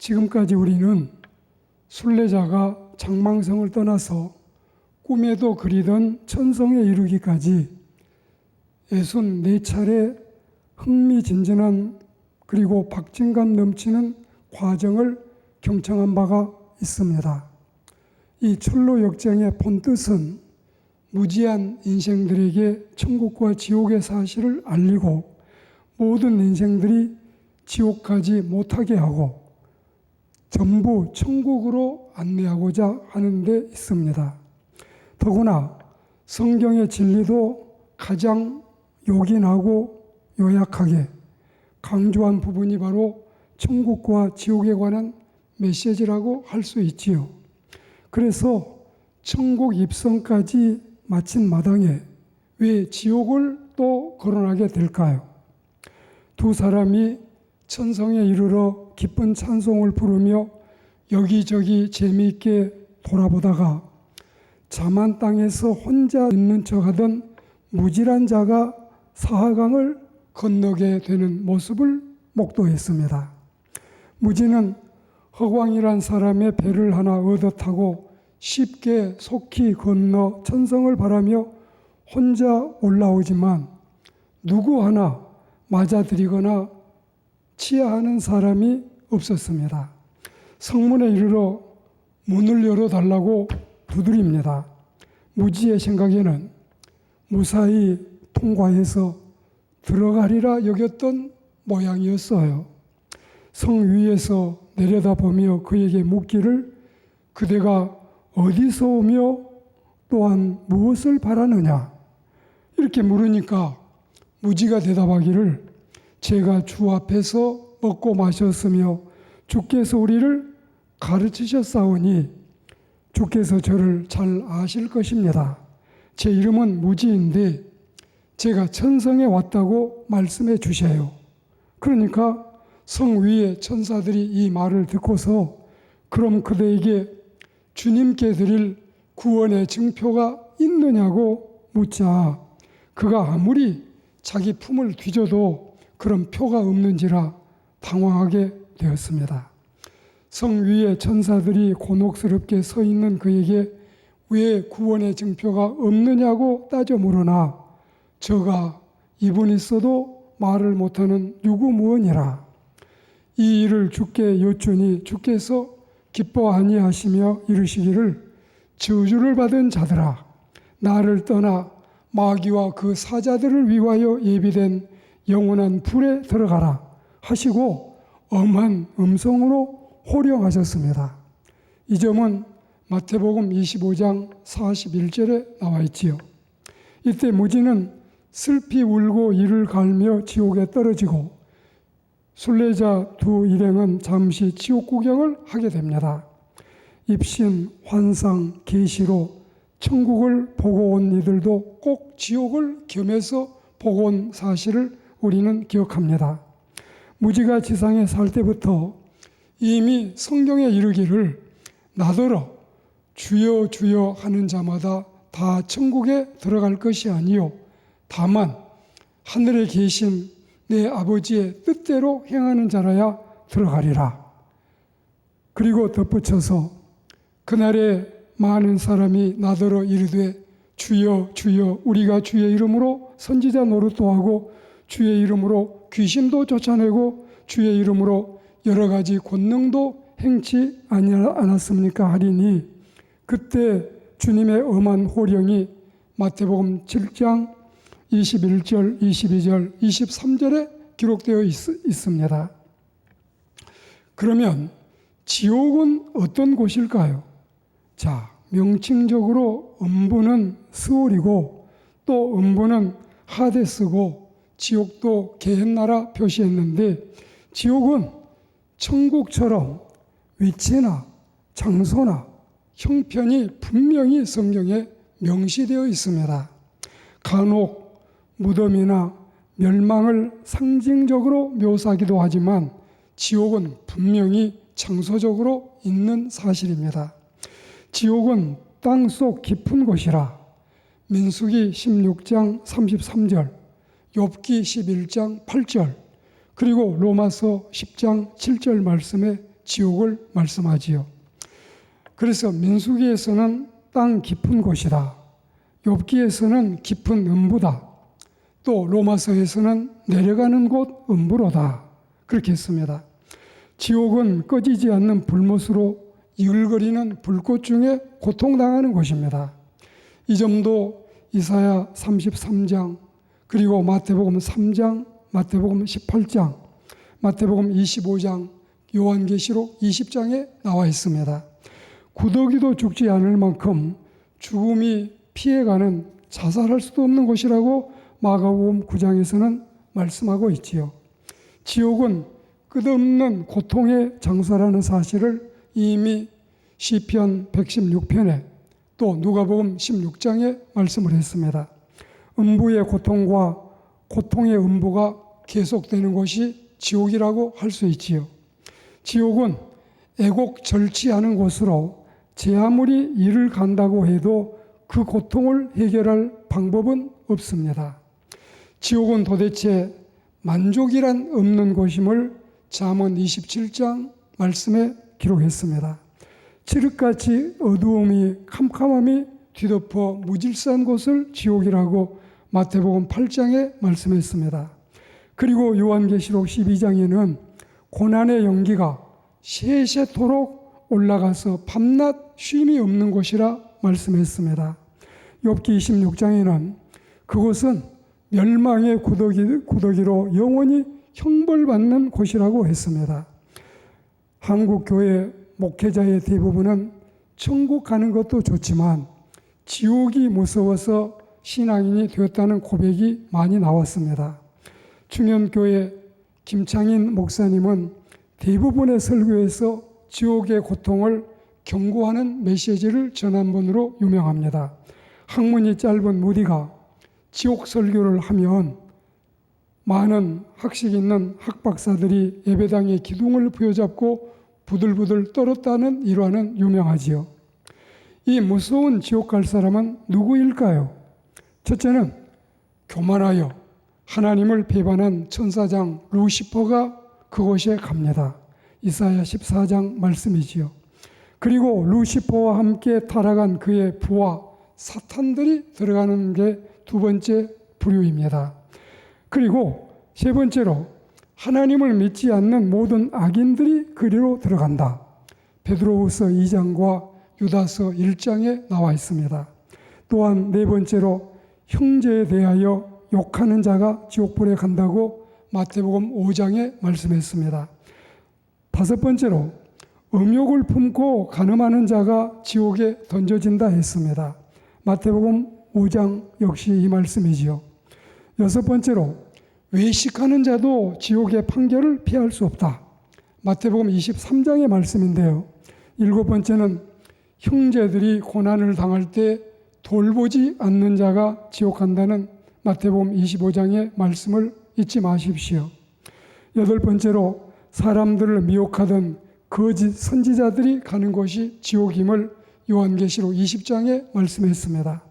지금까지 우리는 순례자가 장망성을 떠나서 꿈에도 그리던 천성에 이르기까지 64차례 흥미진진한 그리고 박진감 넘치는 과정을 경청한 바가 있습니다. 이 철로 역정의 본뜻은 무지한 인생들에게 천국과 지옥의 사실을 알리고 모든 인생들이 지옥 가지 못하게 하고 전부 천국으로 안내하고자 하는 데 있습니다. 더구나 성경의 진리도 가장 요긴하고 요약하게 강조한 부분이 바로 천국과 지옥에 관한 메시지라고 할 수 있지요. 그래서 천국 입성까지 마친 마당에 왜 지옥을 또 거론하게 될까요? 두 사람이 천성에 이르러 기쁜 찬송을 부르며 여기저기 재미있게 돌아보다가 자만 땅에서 혼자 있는 척하던 무질한 자가 사하강을 건너게 되는 모습을 목도했습니다. 무지는 허광이란 사람의 배를 하나 얻어 타고 쉽게 속히 건너 천성을 바라며 혼자 올라오지만 누구 하나 맞아들이거나 치하하는 사람이 없었습니다. 성문에 이르러 문을 열어달라고 두드립니다. 무지의 생각에는 무사히 통과해서 들어가리라 여겼던 모양이었어요. 성 위에서 내려다보며 그에게 묻기를 그대가 어디서 오며 또한 무엇을 바라느냐 이렇게 물으니까 무지가 대답하기를 제가 주 앞에서 먹고 마셨으며 주께서 우리를 가르치셨사오니 주께서 저를 잘 아실 것입니다. 제 이름은 무지인데 제가 천성에 왔다고 말씀해 주세요. 그러니까 성 위의 천사들이 이 말을 듣고서 그럼 그대에게 주님께 드릴 구원의 증표가 있느냐고 묻자 그가 아무리 자기 품을 뒤져도 그런 표가 없는지라 당황하게 되었습니다. 성 위의 천사들이 곤혹스럽게 서 있는 그에게 왜 구원의 증표가 없느냐고 따져 물으나 저가 입은 있어도 말을 못하는 유구무원이라 이 일을 주께 여쭈니 주께서 기뻐 아니하시며 이르시기를 저주를 받은 자들아 나를 떠나 마귀와 그 사자들을 위하여 예비된 영원한 불에 들어가라 하시고 엄한 음성으로 호령하셨습니다. 이 점은 마태복음 25장 41절에 나와 있지요. 이때 무지는 슬피 울고 이를 갈며 지옥에 떨어지고 순례자 두 일행은 잠시 지옥 구경을 하게 됩니다. 입신, 환상, 계시로 천국을 보고 온 이들도 꼭 지옥을 겸해서 보고 온 사실을 우리는 기억합니다. 무지가 지상에 살 때부터 이미 성경에 이르기를 나더러 주여 주여 하는 자마다 다 천국에 들어갈 것이 아니요 다만 하늘에 계신 내 아버지의 뜻대로 행하는 자라야 들어가리라. 그리고 덧붙여서 그날에 많은 사람이 나더러 이르되 주여 주여 우리가 주의 이름으로 선지자 노릇도 하고 주의 이름으로 귀신도 쫓아내고 주의 이름으로 여러 가지 권능도 행치 않았습니까 하리니 그때 주님의 엄한 호령이 마태복음 7장 21절, 22절, 23절에 기록되어 있습니다. 그러면 지옥은 어떤 곳일까요? 자, 명칭적으로 음부는 스올이고 또 음부는 하데스고 지옥도 게헨나라 표시했는데 지옥은 천국처럼 위치나 장소나 형편이 분명히 성경에 명시되어 있습니다. 간혹 무덤이나 멸망을 상징적으로 묘사하기도 하지만 지옥은 분명히 장소적으로 있는 사실입니다. 지옥은 땅속 깊은 곳이라 민수기 16장 33절, 욥기 11장 8절, 그리고 로마서 10장 7절 말씀에 지옥을 말씀하지요. 그래서 민수기에서는 땅 깊은 곳이다. 욥기에서는 깊은 음부다. 또 로마서에서는 내려가는 곳 음부로다. 그렇게 했습니다. 지옥은 꺼지지 않는 불못으로 이글거리는 불꽃 중에 고통당하는 곳입니다. 이 점도 이사야 33장, 그리고 마태복음 3장, 마태복음 18장, 마태복음 25장, 요한계시록 20장에 나와 있습니다. 구더기도 죽지 않을 만큼 죽음이 피해가는 자살할 수도 없는 곳이라고 마가복음 9장에서는 말씀하고 있지요. 지옥은 끝없는 고통의 장소라는 사실을 이미 시편 116편에 또 누가복음 16장에 말씀을 했습니다. 음부의 고통과 고통의 음부가 계속되는 곳이 지옥이라고 할 수 있지요. 지옥은 애곡절치하는 곳으로 제 아무리 이를 간다고 해도 그 고통을 해결할 방법은 없습니다. 지옥은 도대체 만족이란 없는 곳임을 잠언 27장 말씀에 기록했습니다. 칠흑같이 어두움이 캄캄함이 뒤덮어 무질서한 곳을 지옥이라고 마태복음 8장에 말씀했습니다. 그리고 요한계시록 12장에는 고난의 연기가 세세토록 올라가서 밤낮 쉼이 없는 곳이라 말씀했습니다. 욥기 26장에는 그곳은 멸망의 구더기로 영원히 형벌받는 곳이라고 했습니다. 한국교회 목회자의 대부분은 천국 가는 것도 좋지만 지옥이 무서워서 신앙인이 되었다는 고백이 많이 나왔습니다. 충현교회 김창인 목사님은 대부분의 설교에서 지옥의 고통을 경고하는 메시지를 전한 분으로 유명합니다. 학문이 짧은 무디가 지옥 설교를 하면 많은 학식 있는 학박사들이 예배당의 기둥을 부여잡고 부들부들 떨었다는 일화는 유명하지요. 이 무서운 지옥 갈 사람은 누구일까요? 첫째는 교만하여 하나님을 배반한 천사장 루시퍼가 그곳에 갑니다. 이사야 14장 말씀이지요. 그리고 루시퍼와 함께 타락한 그의 부하 사탄들이 들어가는 게 두 번째 부류입니다. 그리고 세 번째로 하나님을 믿지 않는 모든 악인들이 그리로 들어간다. 베드로후서 2장과 유다서 1장에 나와 있습니다. 또한 네 번째로 형제에 대하여 욕하는 자가 지옥불에 간다고 마태복음 5장에 말씀했습니다. 다섯 번째로 음욕을 품고 간음하는 자가 지옥에 던져진다 했습니다. 마태복음 5장 역시 이 말씀이지요. 여섯 번째로 외식하는 자도 지옥의 판결을 피할 수 없다. 마태복음 23장의 말씀인데요. 일곱 번째는 형제들이 고난을 당할 때 돌보지 않는 자가 지옥 간다는 마태복음 25장의 말씀을 잊지 마십시오. 여덟 번째로 사람들을 미혹하던 거짓 선지자들이 가는 곳이 지옥임을 요한계시록 20장에 말씀했습니다.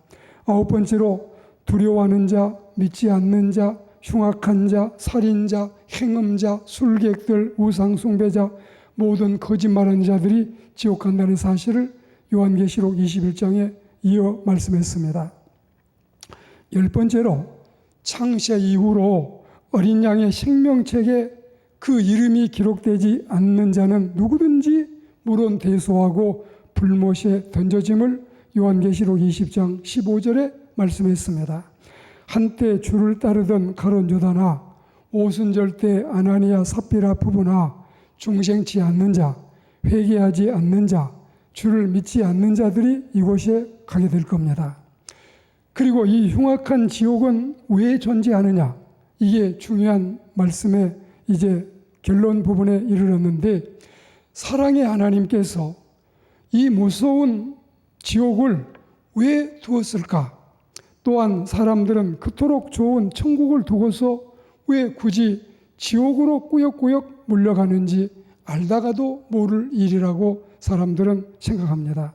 아홉 번째로 두려워하는 자, 믿지 않는 자, 흉악한 자, 살인자, 행음자, 술객들, 우상숭배자, 모든 거짓말하는 자들이 지옥 간다는 사실을 요한계시록 21장에 이어 말씀했습니다. 열 번째로 창세 이후로 어린 양의 생명책에 그 이름이 기록되지 않는 자는 누구든지 물론 대소하고 불못에 던져짐을 요한계시록 20장 15절에 말씀했습니다. 한때 주를 따르던 가룟 유다나 오순절 때 아나니아 삽비라 부부나 중생치 않는 자, 회개하지 않는 자, 주를 믿지 않는 자들이 이곳에 가게 될 겁니다. 그리고 이 흉악한 지옥은 왜 존재하느냐? 이게 중요한 말씀의 이제 결론 부분에 이르렀는데, 사랑의 하나님께서 이 무서운 지옥을 왜 두었을까? 또한 사람들은 그토록 좋은 천국을 두고서 왜 굳이 지옥으로 꾸역꾸역 물려가는지 알다가도 모를 일이라고 사람들은 생각합니다.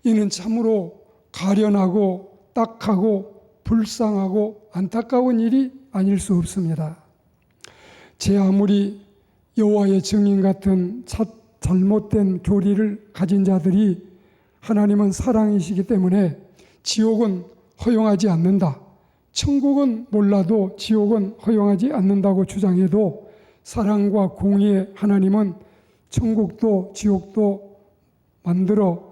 이는 참으로 가련하고 딱하고 불쌍하고 안타까운 일이 아닐 수 없습니다. 제 아무리 여호와의 증인 같은 잘못된 교리를 가진 자들이 하나님은 사랑이시기 때문에 지옥은 허용하지 않는다, 천국은 몰라도 지옥은 허용하지 않는다고 주장해도 사랑과 공의의 하나님은 천국도 지옥도 만들어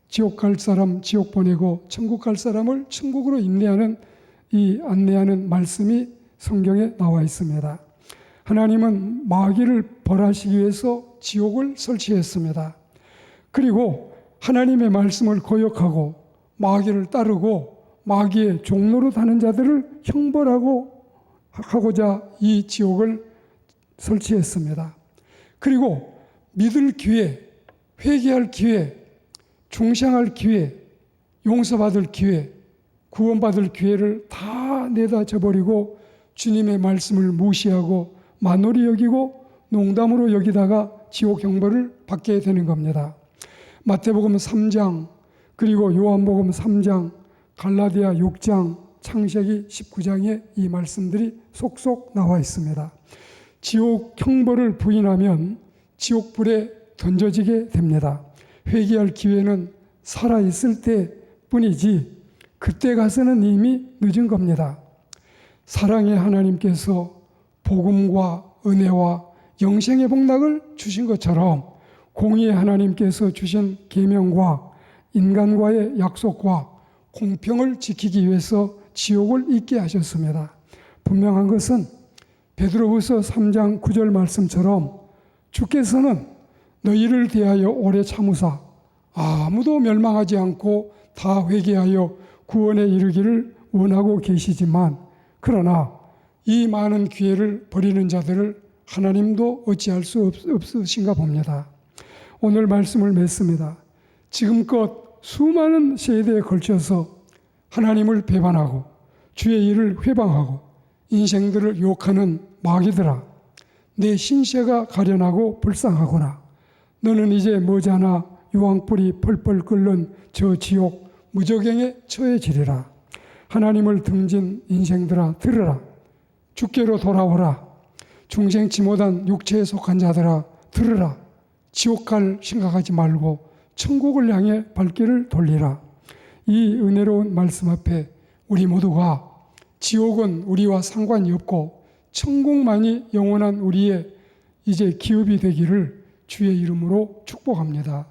지옥 갈 사람 지옥 보내고 천국 갈 사람을 천국으로 안내하는 말씀이 성경에 나와 있습니다. 하나님은 마귀를 벌하시기 위해서 지옥을 설치했습니다. 그리고 하나님의 말씀을 거역하고 마귀를 따르고 마귀의 종로로 다는 자들을 형벌하고자 이 지옥을 설치했습니다. 그리고 믿을 기회, 회개할 기회, 중생할 기회, 용서받을 기회, 구원받을 기회를 다 내다 줘버리고 주님의 말씀을 무시하고 만홀히 여기고 농담으로 여기다가 지옥 형벌을 받게 되는 겁니다. 마태복음 3장, 그리고 요한복음 3장, 갈라디아 6장, 창세기 19장에 이 말씀들이 속속 나와 있습니다. 지옥 형벌을 부인하면 지옥불에 던져지게 됩니다. 회개할 기회는 살아있을 때뿐이지 그때 가서는 이미 늦은 겁니다. 사랑의 하나님께서 복음과 은혜와 영생의 복락을 주신 것처럼 공의의 하나님께서 주신 계명과 인간과의 약속과 공평을 지키기 위해서 지옥을 있게 하셨습니다. 분명한 것은 베드로후서 3장 9절 말씀처럼 주께서는 너희를 대하여 오래 참으사 아무도 멸망하지 않고 다 회개하여 구원에 이르기를 원하고 계시지만 그러나 이 많은 기회를 버리는 자들을 하나님도 어찌할 수 없으신가 봅니다. 오늘 말씀을 맺습니다. 지금껏 수많은 세대에 걸쳐서 하나님을 배반하고 주의 일을 회방하고 인생들을 유혹하는 마귀들아, 내 신세가 가련하고 불쌍하구나. 너는 이제 머지않아 유황불이 펄펄 끓는 저 지옥 무저갱에 처해지리라. 하나님을 등진 인생들아 들으라. 주께로 돌아오라. 중생치 못한 육체에 속한 자들아 들으라. 지옥 갈 생각하지 말고 천국을 향해 발길을 돌리라. 이 은혜로운 말씀 앞에 우리 모두가 지옥은 우리와 상관이 없고 천국만이 영원한 우리의 이제 기업이 되기를 주의 이름으로 축복합니다.